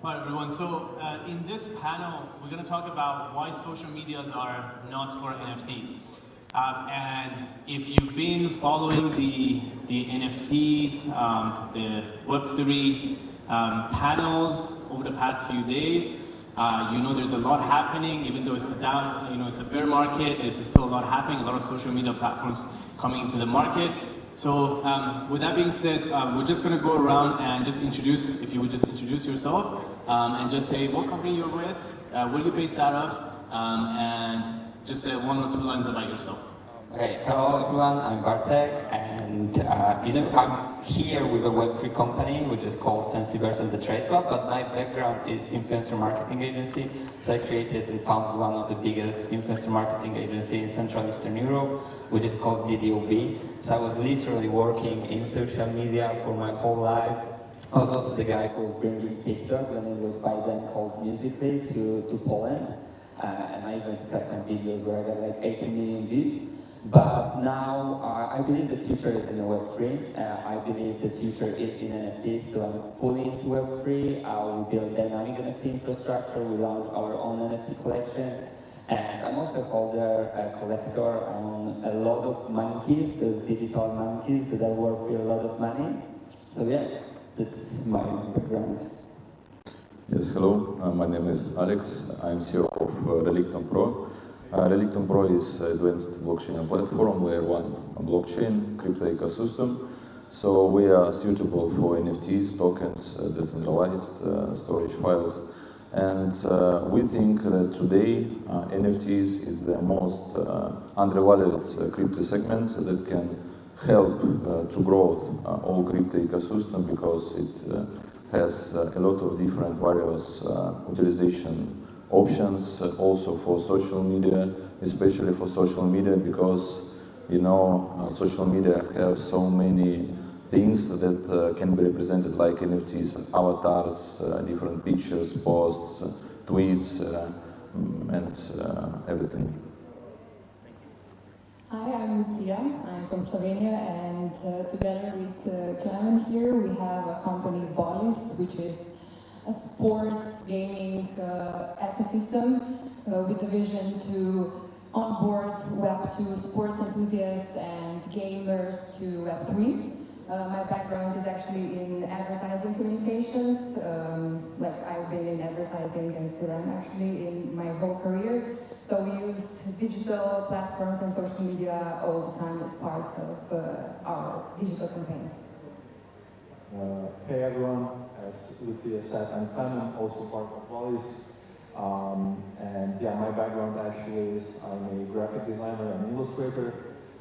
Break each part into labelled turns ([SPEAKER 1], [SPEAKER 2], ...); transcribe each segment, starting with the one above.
[SPEAKER 1] Hi everyone, so in this panel we're going to talk about why social medias are not for NFTs. And if you've been following the NFTs, the Web3 panels over the past few days, you know there's a lot happening. Even though it's down, you know, it's a bear market, there's still a lot happening, a lot of social media platforms coming into the market. So with that being said, we're just going to go around and just introduce, if you would just introduce yourself and just say what company you're with, where you're based out of, and just say 1 or 2 lines about yourself.
[SPEAKER 2] Okay, hello everyone, I'm Bartek, and you know, I'm here with a Web3 company which is called Fancyverse and the Trade Web, but my background is influencer marketing agency, so I created and founded one of the biggest influencer marketing agency in Central Eastern Europe, which is called DDOB. So I was literally working in social media for my whole life. I was also the guy who was bringing TikTok when it was by then called Musical.ly to Poland, and I even had some videos where I got like 80 million views. But now I believe the future is in the Web3. I believe the future is in NFTs, so I'm fully into Web3. We build dynamic NFT infrastructure, we launch our own NFT collection, and I'm also a holder, a collector. I own a lot of monkeys, those digital monkeys that are worth a lot of money. So yeah, that's my background.
[SPEAKER 3] Yes, hello, my name is Alex. I'm CEO of Relictum Pro. Relictum Pro is advanced blockchain platform, layer 1 blockchain, crypto ecosystem. So we are suitable for NFTs, tokens, decentralized storage files. And we think that today NFTs is the most undervalued crypto segment that can help to grow all crypto ecosystem, because it has a lot of different various utilization options, also for social media, especially for social media, because you know social media have so many things that can be represented like NFTs, avatars, different pictures, posts, tweets, and everything.
[SPEAKER 4] Hi, I'm Lucia. I'm from Slovenia, and together with Clement here, we have a company, Bolis, which is a sports gaming ecosystem with a vision to onboard Web2 sports enthusiasts and gamers to Web3. My background is actually in advertising communications. Like I've been in advertising and still am actually in my whole career. So we used digital platforms and social media all the time as parts of our digital campaigns.
[SPEAKER 5] Hey everyone, as Lucia said, I'm Clement, also part of Bolis. And yeah, my background actually is I'm a graphic designer and illustrator.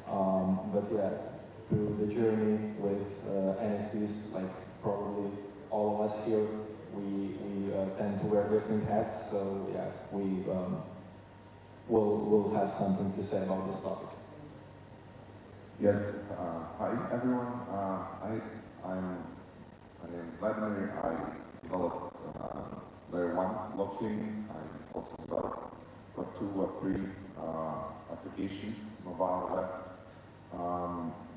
[SPEAKER 5] But yeah, through the journey with NFTs, like probably all of us here, we tend to wear different hats. So yeah, we'll have something to say about this topic.
[SPEAKER 6] Yes, hi everyone. My name is Vladimir. I developed layer 1 blockchain. I also developed Web2, Web3 applications, mobile web.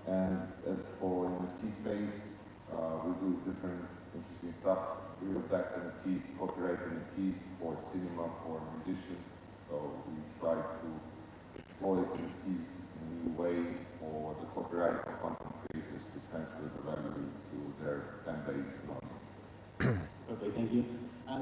[SPEAKER 6] And as for NFT space, we do different interesting stuff. We protect NFTs, copyright NFTs for cinema, for musicians. So we try to exploit NFTs in a new way for the copyright of content creators to transfer the value to their fan base and audience.
[SPEAKER 1] Perfect, thank you.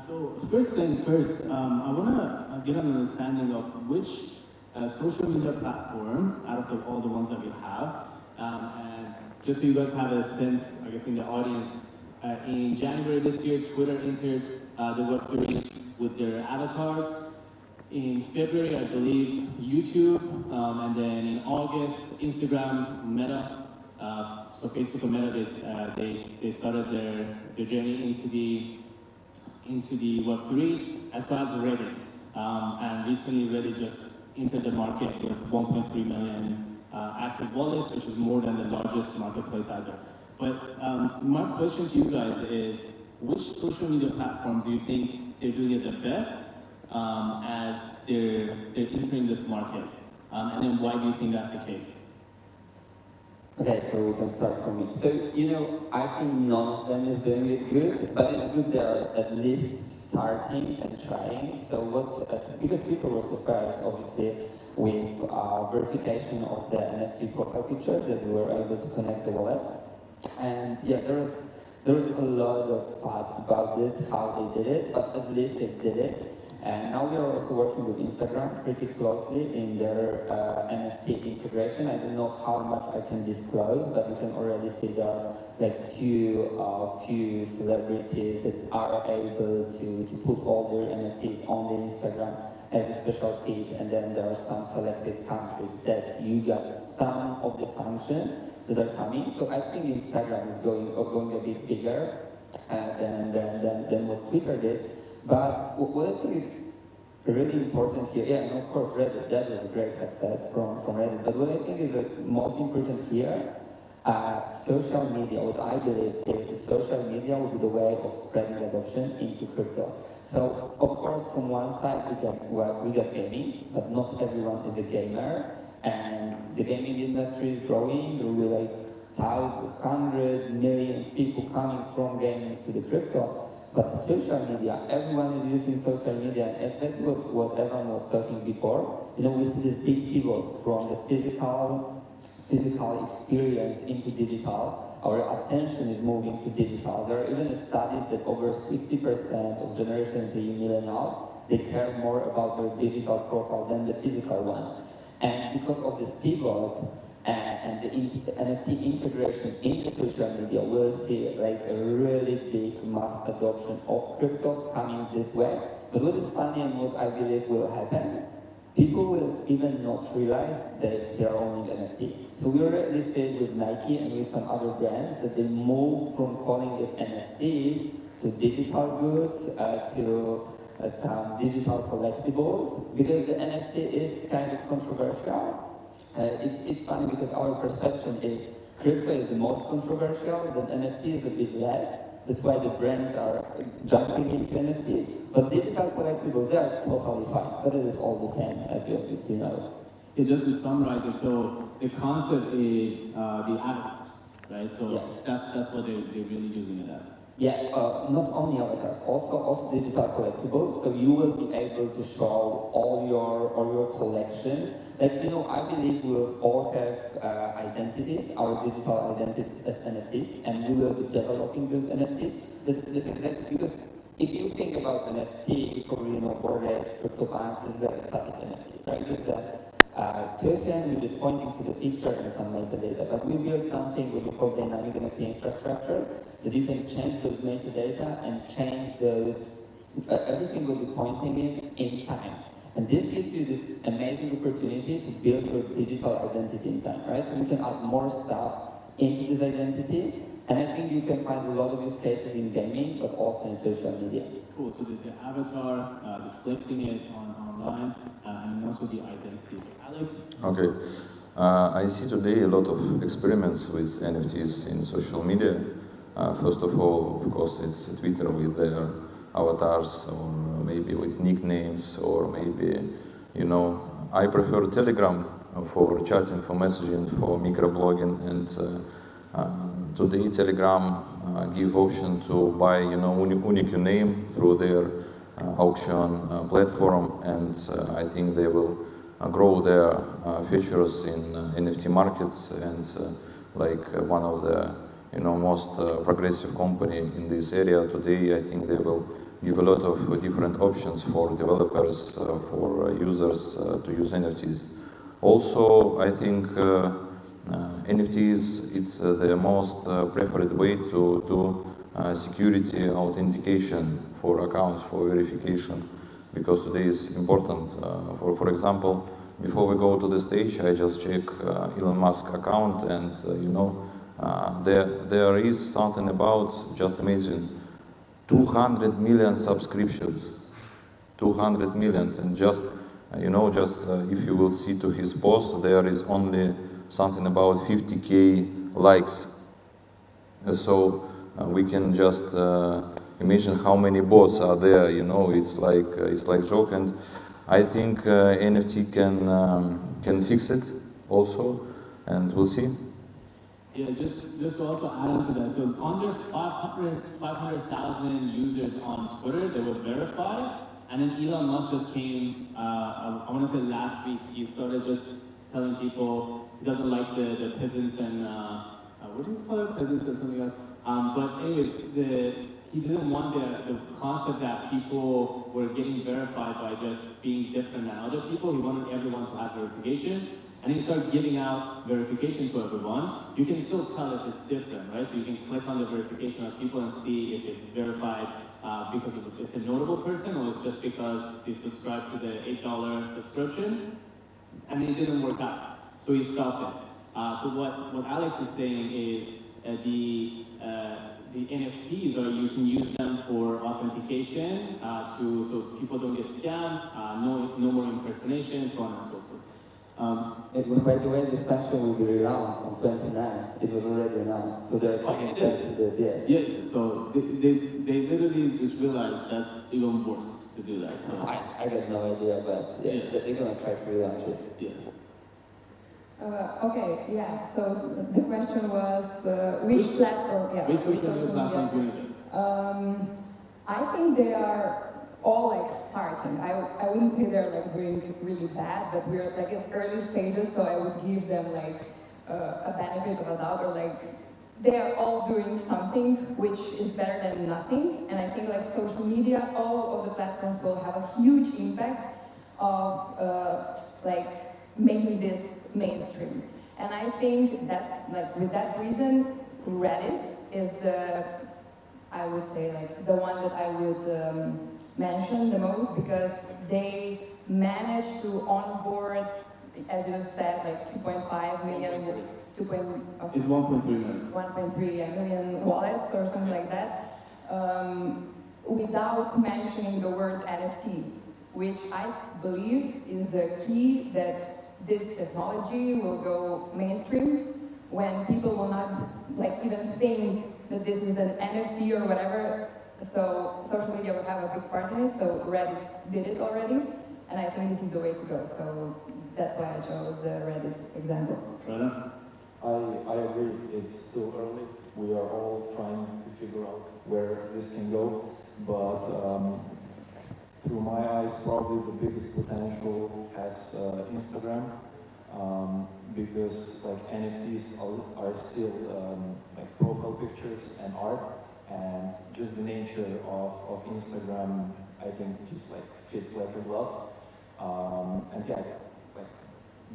[SPEAKER 1] So first thing first, I want to get an understanding of which social media platform, out of all the ones that we have, and just so you guys have a sense, I guess in the audience, in January this year, Twitter entered the Web3 with their avatars. In February, I believe, YouTube, and then in August, Instagram, Meta. So Facebook and Meta, they started their journey into the Web3, as well as Reddit. And recently, Reddit just entered the market with 1.3 million active wallets, which is more than the largest marketplace either. But my question to you guys is, which social media platforms do you think they're doing it the best as they're entering this market? And then why do you think that's the case?
[SPEAKER 2] Okay, so we can start from me. So, you know, I think none of them is doing it good, but it's good they're at least starting and trying. So what, because people were surprised, obviously, with verification of the NFT profile picture, that we were able to connect the wallet. And yeah, there was a lot of thought about it, how they did it, but at least they did it. And now we are also working with Instagram pretty closely in their NFT integration. I don't know how much I can disclose, but you can already see there are like few celebrities that are able to put all their NFTs on the Instagram as a special feed, and then there are some selected countries that you get some of the functions that are coming. So I think Instagram is going a bit bigger than what Twitter did. But what I think is really important here, yeah, and of course Reddit, that was a great success from Reddit, but what I think is the most important here, social media, what I believe is the social media will be the way of spreading adoption into crypto. So, of course, from one side we got gaming, but not everyone is a gamer, and the gaming industry is growing. There will be like 100 million people coming from gaming to the crypto. But social media, everyone is using social media, and exactly what everyone was talking before. You know, we see this big pivot from the physical experience into digital. Our attention is moving to digital. There are even studies that over 60% of Generation Z millennials, they care more about their digital profile than the physical one. And because of this pivot, and the NFT integration into social media, we'll see like a really big mass adoption of crypto coming this way. But what is funny and what I believe will happen, people will even not realize that they're owning NFT. So we already see it with Nike and with some other brands that they move from calling it NFTs to digital goods, to some digital collectibles, because the NFT is kind of controversial. It's funny because our perception is crypto is the most controversial, then NFT is a bit less. That's why the brands are jumping into NFT. But digital collectibles, they are totally fine, but it is all the same, as you obviously know.
[SPEAKER 1] Yeah, just to summarize it, so the concept is the avatars, right? So yeah. That's what they're really using it as.
[SPEAKER 2] Yeah, not only avatars, also digital collectibles. So you will be able to show all your collection. Like, you know, I believe we'll all have identities, our digital identities as NFTs, and we will be developing those NFTs. That's exactly because if you think about NFT, you probably know Bored Apes, CryptoPunks, this is a static NFT, right? It's a token, you're just pointing to the picture and some metadata. But we built something what we call dynamic NFT infrastructure, that you can change those metadata and change those, everything will be pointing in time. And this gives you this amazing opportunity to build your digital identity in time, right? So we can add more stuff into this identity, and I think you can find a lot of use cases in gaming, but also in social media.
[SPEAKER 1] Cool, so there's the avatar, the flexing it online, and also the identity. Alex?
[SPEAKER 3] Okay. I see today a lot of experiments with NFTs in social media. First of all, of course, it's Twitter with their avatars, or maybe with nicknames, or maybe, you know, I prefer Telegram for chatting, for messaging, for microblogging, and today Telegram give option to buy, you know, unique name through their auction platform, and I think they will grow their features in NFT markets, and like one of the, you know, most progressive company in this area today, I think they will give a lot of different options for developers, for users to use NFTs. Also, I think NFTs, it's the most preferred way to do security authentication for accounts, for verification, because today is important. For example, before we go to the stage, I just check Elon Musk account, and you know, there is something about, just imagine, 200 million subscriptions, 200 million, and just, you know, if you will see to his post, there is only something about 50K likes. So we can just imagine how many bots are there, you know, it's like joke, and I think NFT can fix it also, and we'll see.
[SPEAKER 1] Yeah, just to also add on to that, so under 500,000 users on Twitter that were verified, and then Elon Musk just came, I want to say last week, he started just telling people he doesn't like the peasants and, what do you call it, peasants or something else? But anyways, he didn't want the concept that people were getting verified by just being different than other people. He wanted everyone to have verification. And he starts giving out verification to everyone. You can still tell if it's different, right? So you can click on the verification of people and see if it's verified because it's a notable person or it's just because they subscribe to the $8 subscription. And it didn't work out. So he stopped it. So what Alex is saying is the NFTs, or you can use them for authentication so people don't get scammed, no more impersonation, so on and so forth.
[SPEAKER 7] By the way, this function will be relaunched on 29th. It was already announced, so they're coming to this, yes.
[SPEAKER 1] Yeah, so they literally just realized that's even worse to do that. So.
[SPEAKER 7] I got no idea, but yeah, they're going to try to relaunch it.
[SPEAKER 1] Yeah.
[SPEAKER 4] Okay, yeah, so the question was which platform,
[SPEAKER 1] Which social media platforms doing this?
[SPEAKER 4] I think they are all like starting. I wouldn't say they're like doing it really bad, but we're like in early stages, so I would give them like a benefit of a doubt, or like they are all doing something which is better than nothing. And I think like social media, all of the platforms will have a huge impact of like making this mainstream. And I think that like with that reason, Reddit is I would say like the one that I would mention the most, because they managed to onboard, as you said, like 2.5 million,
[SPEAKER 1] It's 1.3 million.
[SPEAKER 4] 1.3 million wallets or something like that, without mentioning the word NFT, which I believe is the key that this technology will go mainstream when people will not like even think that this is an NFT or whatever. So social media will have a big part in it, so Reddit did it already, and I think this is the way to go. So that's why I chose the Reddit example.
[SPEAKER 5] I agree, it's still early. We are all trying to figure out where this can go, but through my eyes, probably the biggest potential has Instagram, because like NFTs are still like profile pictures and art, and just the nature of Instagram, I think just like fits like a glove. And yeah, like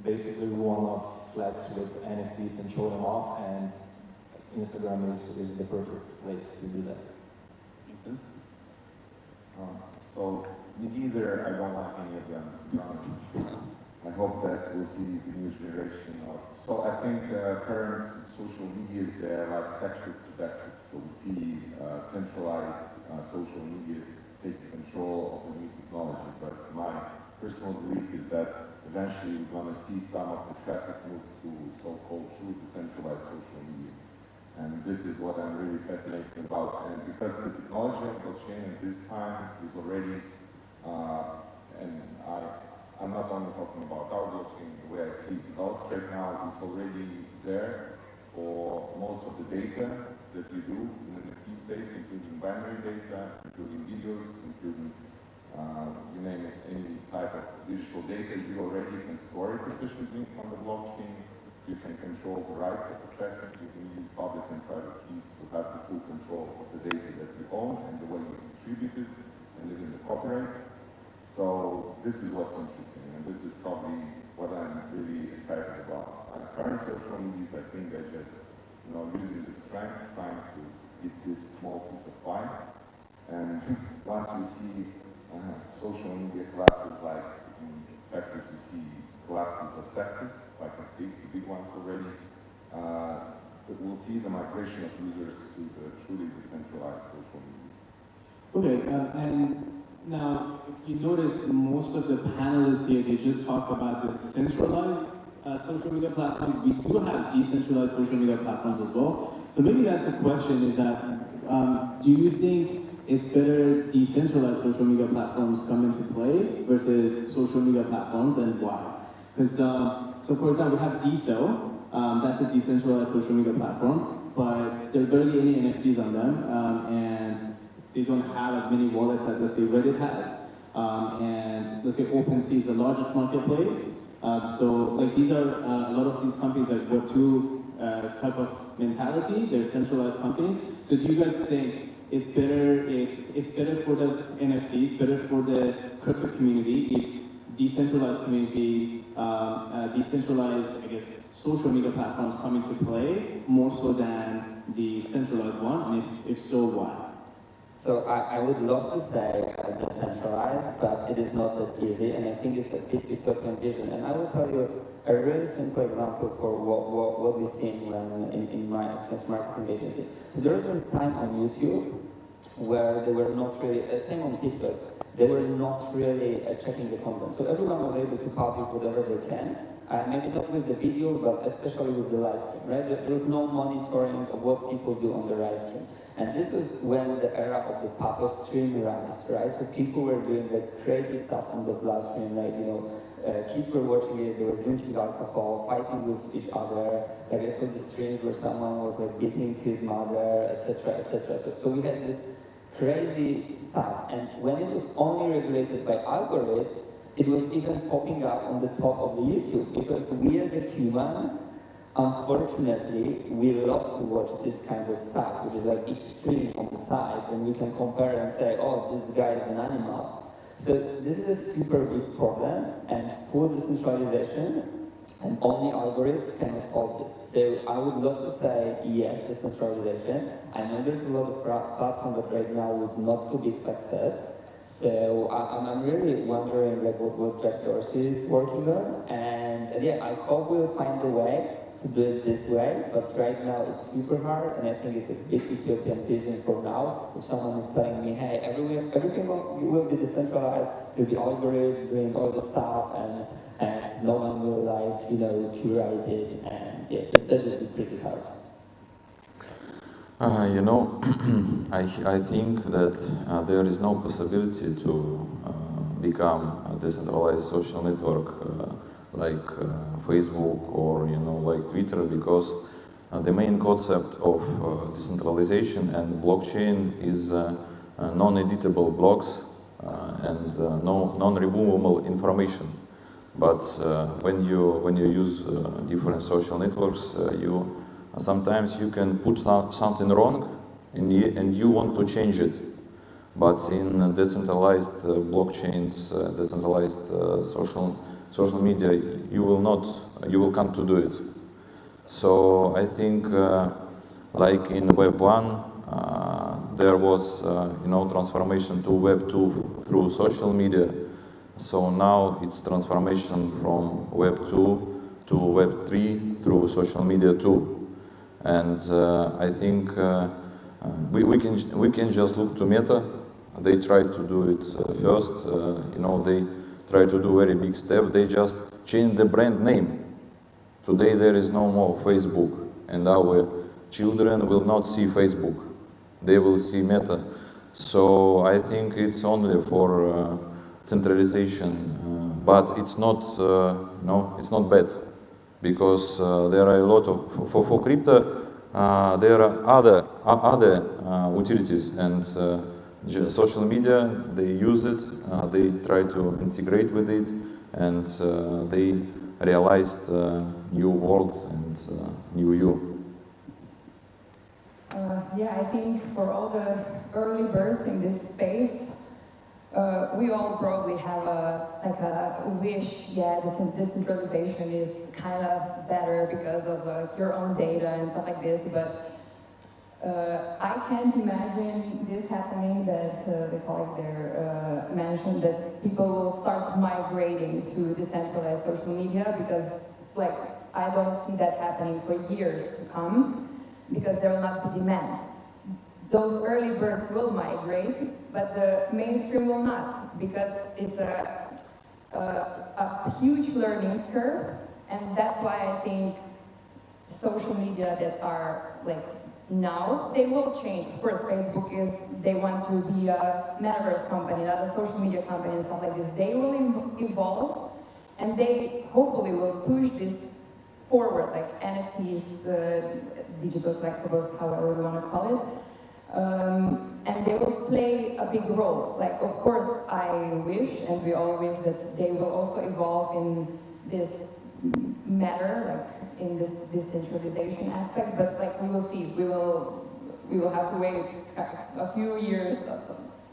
[SPEAKER 5] basically we want to flex with NFTs and show them off, and Instagram is the perfect place to do that.
[SPEAKER 1] Makes sense?
[SPEAKER 6] So neither, I don't like any of them, to be honest. I hope that we'll see the new generation of. So I think current social media is like sexist to sexist. So we see centralized social media taking control of the new technology. But my personal belief is that eventually we're going to see some of the traffic move to so-called true decentralized social media. And this is what I'm really fascinated about. And because the technology of blockchain at this time is already, and I'm not only talking about our blockchain, the way I see it developed right now, it's already there for most of the data that we do in the NFT space, including binary data, including videos, including, you name it, any type of digital data. You already can store it efficiently on the blockchain. You can control the rights of accessing. You can use public and private keys to have the full control of the data that you own and the way you distribute it, and even the copyrights. So this is what's interesting, and this is probably what I'm really excited about. Current social medias, I think, are just, using the strength, trying to get this small piece of pie. And once we see social media collapses like in sexes, we see collapses of sexes, like I think the big ones already. We'll see the migration of users to the truly decentralized social medias.
[SPEAKER 1] Okay, and now, if you notice, most of the panelists here, they just talk about the centralized social media platforms. We do have decentralized social media platforms as well. So maybe that's the question, is that, do you think it's better decentralized social media platforms come into play versus social media platforms, and why? Because, so for example, we have Decel, That's a decentralized social media platform, but there are barely any NFTs on them, and they don't have as many wallets as, let's say, Reddit has. And let's say OpenSea is the largest marketplace. So like these are a lot of these companies like Web2 type of mentality. They're centralized companies. So do you guys think it's better if it's better for the NFTs, better for the crypto community if decentralized community, decentralized, I guess, social media platforms come into play more so than the centralized one? And if so, why?
[SPEAKER 7] So I would love to say decentralized, but it is not that easy, and I think it's a bit utopian vision. And I will tell you a really simple example for what we've seen in my influence marketing agency. So there was a time on YouTube where they were not really, same on TikTok, they were not really checking the content. So everyone was able to publish whatever they can. Maybe not with the video, but especially with the live stream, right? There was no monitoring of what people do on the live stream. And this was when the era of the pathos stream rise, right? So people were doing like crazy stuff on the live stream, like, you know, kids were watching it, they were drinking alcohol, fighting with each other. Like I saw the streams where someone was like beating his mother, etc., etc. So we had this crazy stuff. And when it was only regulated by algorithms, it was even popping up on the top of the YouTube, because we as a human, unfortunately, we love to watch this kind of stuff, which is like extreme on the side, and we can compare and say, oh, this guy is an animal. So this is a super big problem, and full decentralization and only algorithms cannot solve this. So I would love to say yes, decentralization. I know there's a lot of platforms that right now with not too big success. So I'm really wondering like what Jack Dorsey is working on, and yeah, I hope we'll find a way to do it this way, but right now it's super hard, and I think it's a big utopian vision for now. If someone is telling me, hey, everything will be decentralized, there'll be algorithms doing all the stuff, and no one will like, you know, curate it, and yeah, that would be pretty hard.
[SPEAKER 3] You know, I think that there is no possibility to become a decentralized social network like Facebook or, you know, like Twitter, because the main concept of decentralization and blockchain is non-editable blocks and non-removable information. But when you use different social networks, sometimes you can put something wrong and you want to change it. But in decentralized blockchains, decentralized social media, you will come to do it. So I think like in Web 1, there was transformation to Web 2 through social media. So now it's transformation from Web 2 to Web 3 through social media too. And I think we can just look to Meta. They tried to do it first. They try to do very big step. They just changed the brand name. Today there is no more Facebook, and our children will not see Facebook. They will see Meta. So I think it's only for centralization, but it's not. It's not bad. Because there are a lot of, for crypto, there are other utilities, and social media, they use it, they try to integrate with it, and they realized new world and new you.
[SPEAKER 4] Yeah, I think for all the early birds in this space, we all probably have a wish, yeah, this decentralization is kind of better because of your own data and stuff like this, but I can't imagine this happening, that the colleague there mentioned that people will start migrating to decentralized social media, because like I don't see that happening for years to come, because there will not be demand. Those early birds will migrate, but the mainstream will not, because it's a huge learning curve, and that's why I think social media that are like now, they will change. Of course, Facebook is, they want to be a metaverse company, not a social media company and stuff like this. They will evolve, and they hopefully will push this forward, like NFTs, digital collectibles, however you want to call it. And they will play a big role. Like, of course, I wish, and we all wish, that they will also evolve in this matter, like in this decentralization aspect. But like, we will see. We will have to wait a few years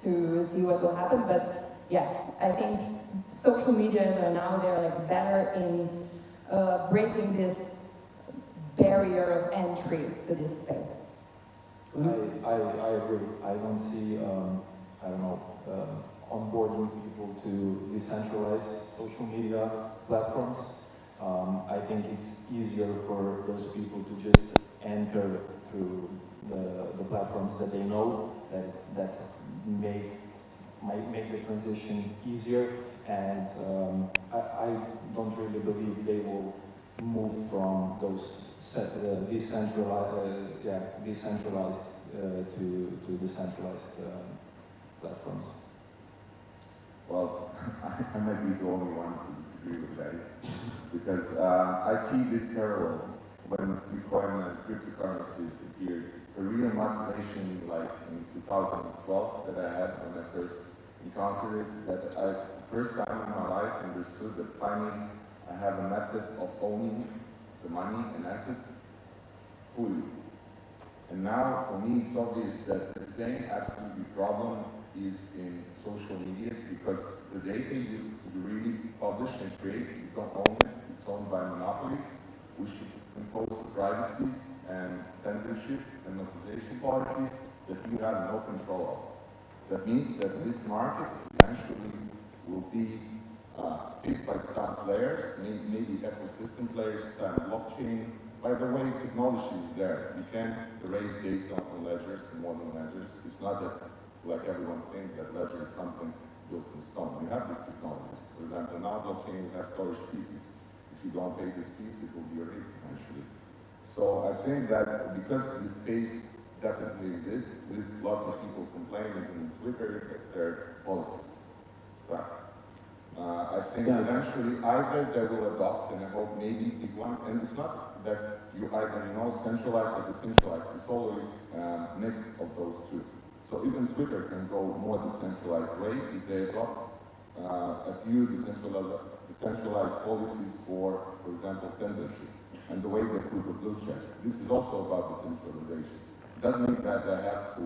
[SPEAKER 4] to see what will happen. But yeah, I think social media are now they're like better in breaking this barrier of entry to this space.
[SPEAKER 5] I agree. I don't see, I don't know, onboarding people to decentralized social media platforms. I think it's easier for those people to just enter through the platforms that they know that might make the transition easier. And I don't really believe they will move from those decentralized to decentralized platforms.
[SPEAKER 6] Well, I might be the only one to disagree with that, because I see this parallel when Bitcoin and cryptocurrencies appeared. The real motivation, like in 2012, that I had when I first encountered it, that I, first time in my life, understood that finally I have a method of owning the money and assets fully. And now, for me, it's obvious that the same absolutely problem is in social media, because the data you really publish and create, you don't own it, it's owned by monopolies. We should impose privacy and censorship and monetization policies that you have no control of. That means that this market eventually will be picked by some players, maybe ecosystem players, some blockchain. By the way, technology is there. You can erase data on ledgers, modern ledgers. It's not that, like everyone thinks, that ledger is something built in stone. You have these technologies. For example, now blockchain will have storage pieces. If you don't pay this piece, it will be erased eventually. So I think that because this space definitely exists, with lots of people complaining on Twitter that their policies suck. I think eventually either they will adopt, and I hope maybe big ones, and it's not that you either, centralized or decentralized, it's always a mix of those two. So even Twitter can go more decentralized way if they adopt a few decentralized policies for example, censorship, and the way they put the blue checks. This is also about decentralization. It doesn't mean that they have to,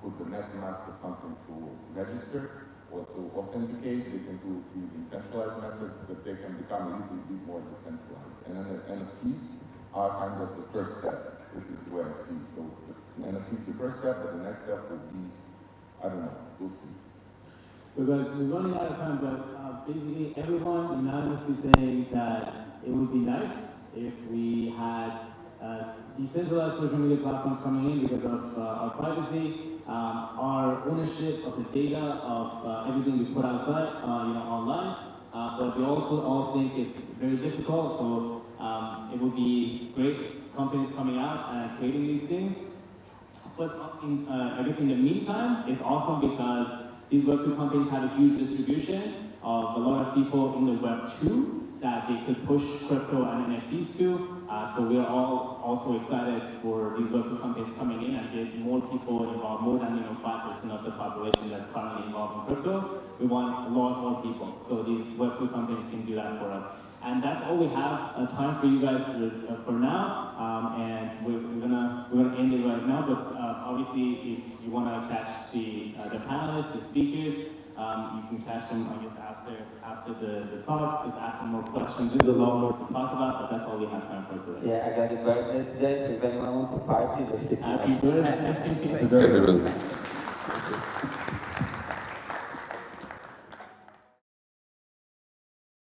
[SPEAKER 6] put the MetaMask or something to register or to authenticate. They can do using centralized methods, but they can become a little bit more decentralized. And then NFTs are kind of the first step. This is where I see. So NFTs is the first step, but the next step will be, I don't know, we'll see.
[SPEAKER 1] So guys, we're running out of time, but basically everyone unanimously saying that it would be nice if we had decentralized social media platforms coming in because of our privacy, our ownership of the data of everything we put outside, online. But we also all think it's very difficult, so it would be great companies coming out and creating these things. But I guess in the meantime, it's awesome because these Web2 companies have a huge distribution of a lot of people in the Web2 that they could push crypto and NFTs to. So we're all also excited for these Web2 companies coming in and get more people involved, more than 5% of the population that's currently involved in crypto. We want a lot more people. So these Web2 companies can do that for us. And that's all we have time for you guys for now. And we're gonna end it right now. But obviously, if you want to catch the panelists, the speakers, you can catch them, I guess, after the talk. Just ask them more questions. There's a lot more to talk about, but that's all we have time for today.
[SPEAKER 7] Yeah, I got a birthday today, so if anyone wants to party, let's
[SPEAKER 1] Happy birthday.
[SPEAKER 3] Happy birthday.